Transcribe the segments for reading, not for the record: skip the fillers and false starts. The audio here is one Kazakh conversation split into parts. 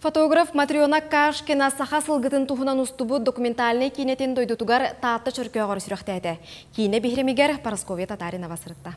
Фотограф Матриона Кашкина саха сылгытын тухунан устубу документальный кинетин дойдутугар таатты чөркөөгөр сүрөктәйді. Кине бихремигер Парасковия Татаринова сырытта.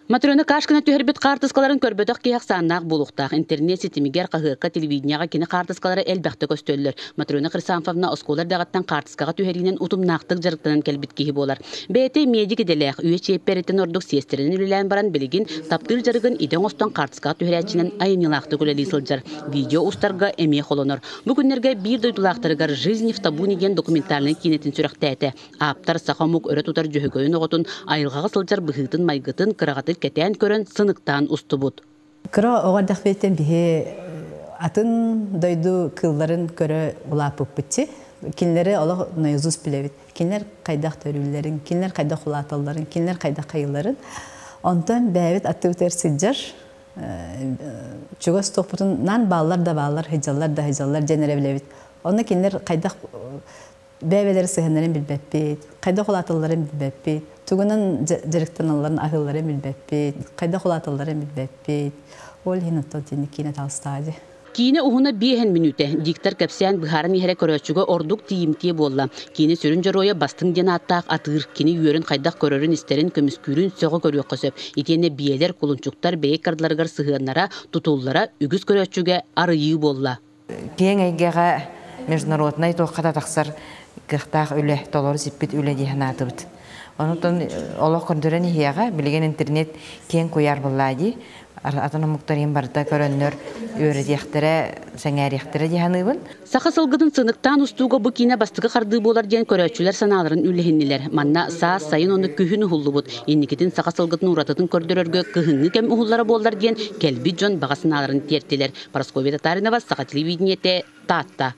Матриона Кашкина түһәрбит картыскаларын көрбөтөк кияк саннак булуктак интернет сетимигер кагырка телевиденияга кине картыскалары элбәхте көстөллөр. Матриона Хрисанфовна осколар дагаттан картыскага түһәринен утумнактык жарыктанан келбит киһи болар. БТ медик делек үече перетен ордук сестерин үлелән баран билигин таптыр жарыгын иден остон картыскага түһәрәчинен айынылакты күлели сылжар. Видео устарга эме холонор. Бу күннәргә бир дойдулактыргар жизнь в табу деген документальный кинетин сүрөктәйте. Аптар сахамук өрө тутар жөһөгөйүн оготун айылгага сылжар быһытын майгытын кырагаты кетен көрөн сыныктан устубут. Кыра оғардақ беттен бихе атын дойду кылларын көрі улапып бітті. Кинлері олық наизуз білевит. Кинлер қайдақ төрүлерін, кинлер қайдақ улаталарын, кинлер қайдақ қайыларын. Онтан бәвет атты өтер сыджар. Чугас тоқпытын нан балалар да балалар, хыджалар да хыджалар женере білевит. Оны кинлер қайдақ бәвелері сығынларын білбәппет, қайдақ улаталарын білбәппет. Тугунан жарыктан алларын ахыллары билбеппит, кайда хулаталлары билбеппит. Ол хинаттан тени кине талстады. Кине уһуна 5 минуте диктор кепсян быхарын иһере көрөчүгө ордук тиимтие болла. Кине сүрүн жороя бастың ден аттак атыр, кине үйөрүн кайдак көрөрүн истерин көмүскүрүн сөгө көрөк көсөп. Итене биелер кулунчуктар бейек кардыларгар сыгыннара, тутуллара үгүс көрөчүгө арыйы болла. Кең айгага международный тоқата таксар кыхтак үле толор зиппит үле дихнатыбыт. Онутон олох көндөрөн ихияга билген интернет кең куяр буллади. Атана муктарин барда көрөннөр өрөдехтере, сеңәрехтере диханыбын. Саха сылгытын сыныктан устууга бу кине бастыгы карды болар ден көрөчүлөр саналарын үлехиннилер. Манна саа сайын оны күһүн ухуллубут. Инникитин саха сылгытын урататын көрдөрөргө кыһыңы кем ухуллары болар ден келби жон багасыналарын тертилер. Парасковия Татаринова, Саха телевидениете, Татта.